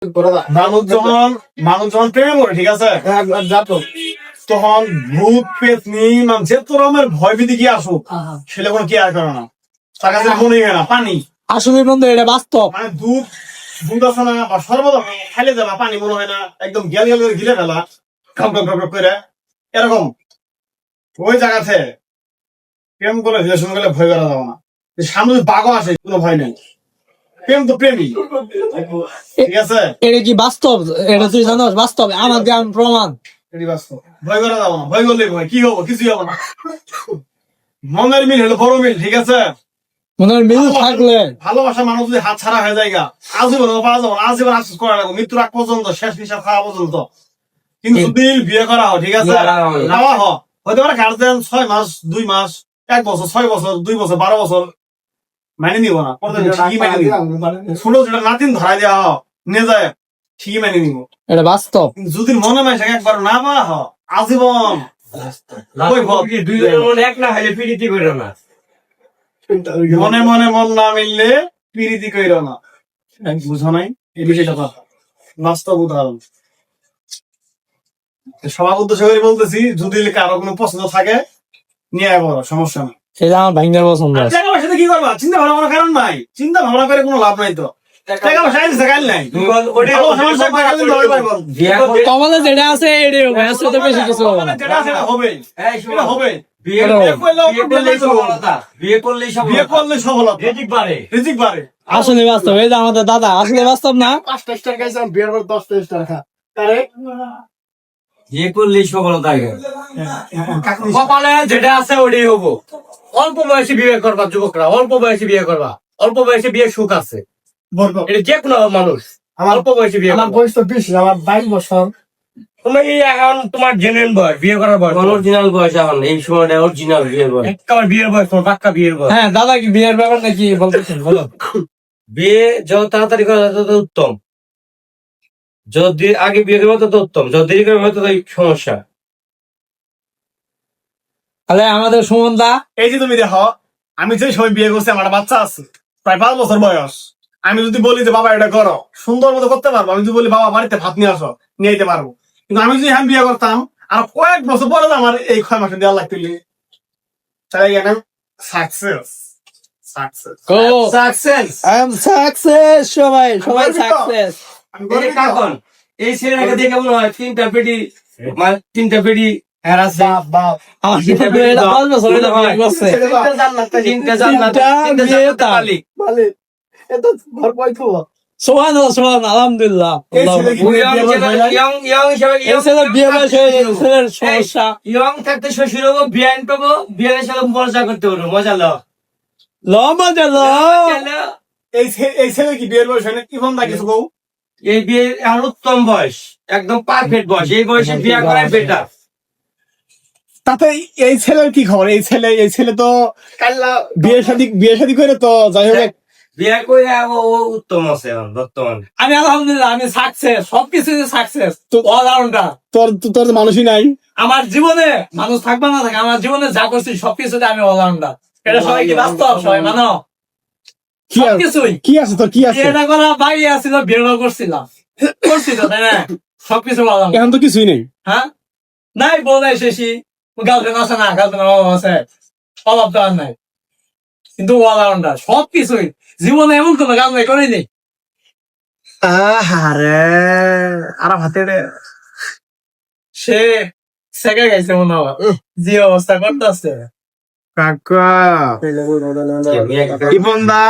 মানুষ যখন প্রেমে পড়ে, ঠিক আছে, তখন ভূত পেতনি যে তোর আমার ভয় ভীতি কি আসুক, সেটা কোনো কেয়ার করে না, তার কাছে মনে হয় না। পানি আসলে বন্ধু এটা বাস্তব, মানে দুধ দুধ আছে না, বা সর্বদা খাইলে যাবা পানি মনে হয় না, একদম গেল গেল করে গিলে ফেলা ঠক ঠক ঠক করে এরকম। ওই জায়গাতে প্রেম করে রিলেশন করলে ভয় করা যাবে না। সামনে বাঘও আসে, কোনো ভয় নেই। প্রেম তো প্রেমই, ঠিক আছে। এটা কি বাস্তব? এটা তুই জানোস বাস্তব, আমার গান প্রমাণ। এটি বাস্তব, ভয় করা যাবে না। ভয় করলে ভয় কি হবো, কিছুই হবে না। মনের মিল হলো বড় মিল, ঠিক আছে। মনের মিল থাকলে ভালোবাসা মানুষ যদি হাত ছাড়া হয়ে যায়, আজীবন পাওয়া যাবো, আজীবন আফসোস করা লাগবে, মৃত্যুর আগ পর্যন্ত, শেষ নিঃশ্বাস খাওয়া পর্যন্ত। কিন্তু যদি বিয়ে করা হয়, ঠিক আছে, নেওয়া হয়, হয়তো পারে গার্জেন 6 মাস 2 মাস 1 বছর 6 বছর 2 বছর 12 বছর মানে নিব না, ঠিকই মানে নিব। ছোট যেটা নাতিন ধরাই দেওয়া হয় নিয়ে যায়, ঠিকই মানে নিব। এটা বাস্তব। যদি মনে মাসে একবার না পাওয়া হয়, আজীবন এক না হলে পিড়িতি করো না, মনে মনে মন না মিললে পিরিতি কইর না। বুঝো নাই এই বিষয়টা? বাস্তব উদাহরণ। সবার উদ্দেশ্য করে বলতেছি, যদি কারো কোনো পছন্দ থাকে নিয়ে বড় সমস্যা নেই। সেটা আমার ভাইঙ্গার পছন্দ। টাকা পয়সাতে কি করবা? চিন্তা ভাবনা করার কারণ নাই, চিন্তা ভাবনা করে কোনো লাভ নাই। তো টাকা পয়সা আইছে কাল নাই, কমলে যেটা আছে এটাই হবে, আসলে তো বেশি কিছু হবে না। যেটা আছে এটা হবে, এটা হবে। বিয়ে করলেই সফলতা, রিজিক বাড়ে। রিজিক বাড়ে। আসলে বাস্তব, এই যে আমাদের দাদা আসলে বাস্তব না। 5টা স্টার খাইছেন, বিয়ের পর 10টা স্টার খা। বিয়ে করলেই সফলতা। কপালে যেটা আছে ওটাই হবো। অল্প বয়সে বিয়ে করবা যুবকরা, অল্প বয়সে বিয়ে করবা। অল্প বয়সে বিয়ে সুখ আছে, এটা যে কোনো মানুষ অল্প বয়সে বিয়ে। আমার বয়স তো বেশি, আমার 22 বছর। তুমি এখন তোমার জেনুইন বয়স, বিয়ে করার বয়স, অরিজিনাল বয়স। এখন এই সময়টা অরিজিনাল বিয়ের বয়স, একেবারে বিয়ের বয়স, তোমার পাক্কা বিয়ের বয়স। হ্যাঁ দাদা, কি বিয়ের ব্যাপার নাকি বলতেছেন? বলো। বিয়ে যত তাড়াতাড়ি করা যায় তত উত্তম। যদি আগে বিয়ে করবে তত উত্তম, যদি দেরি করবে তত সমস্যা। তাহলে আমাদের সুমন দা, এই যে তুমি দেখো, আমি যে সময় বিয়ে করছি, আমার একটা বাচ্চা আছে প্রায় 5 বছর বয়স। আমি যদি বলি যে বাবা এটা করো, সুন্দর মতো করতে পারবো। আমি যদি বলি বাবা বাড়িতে ভাত নিয়ে আসো, নিয়ে যেতে পারবো। কিন্তু আমি যদি এখন বিয়ে করতাম, আর কয়েক বছর পরে আমার এই 6 মাসে দেওয়া লাগতো, তাহলে এখন success success success, I am success. সবাই সবাই সাকসেস। কাকন এই ছেলেটাকে দেখে মনে হয় তিনটা পেটি হেরাছে। আমার এটা 5 বছর হলো বিয়ে করছে। তিনটা জান্নাত, তিনটা জান্নাতের মালিক। মালিক এত ঘর পাইতো। সুবহানাল্লাহ, সুবহানাল্লাহ, আলহামদুলিল্লাহ। এই ছেলে কি ইয়ং হিসেবে এই ছেলের বিয়ে বয়স হয়ে গেছে, ছেলের সমস্যা। ইয়ং থাকতে শ্বশুর হবো, বিয়ান পাবো, বিয়ানের সাথে মজা করতে পারবো, মজা ল মজা ল। এই ছেলে কি বিয়ের বয়স হয় না? কি ফোনটা কিছু বউ? এই বিয়ে এখন উত্তম বয়স, একদম পারফেক্ট বয়স। এই বয়সে বিয়ে করাই বেটার। তাতে এই ছেলের কি খবর? এই ছেলে তো বিয়ে শাদী করে তো যাই হোক বিয়ে করে ও উত্তম আছে এখন বর্তমানে। আমি আলহামদুলিল্লাহ, আমি সাকসেস, সবকিছু সাকসেস। তো অলরাউন্ডার। তোর মানুষই নাই। আমার জীবনে মানুষ থাকবে না থাকে, আমার জীবনে যা করছি সবকিছুতে আমি অলরাউন্ডার। এটা সবাই কি বাস্তব? সবাই মানো? সবকিছুই কি আছে তোর? কি আছে? এটা করা বাইরে আসছিল, বিয়ে করছিলাম, করছি তো, তাই না? সবকিছু বললাম। এখন তো কিছুই নেই। হ্যাঁ, নাই বলাই শেষি, গার্লফ্রেন্ড আছে না, গার্লফ্রেন্ড অভাব আছে, অভাব তো আর নাই। কিন্তু অলরাউন্ডার সবকিছুই। জীবনে এমন কোনো কাজ নাই করিনি। আরে আর হাতে সে সেকে গেছে মনে হয়, যে অবস্থা করতেছে। কাকা ইফন্দা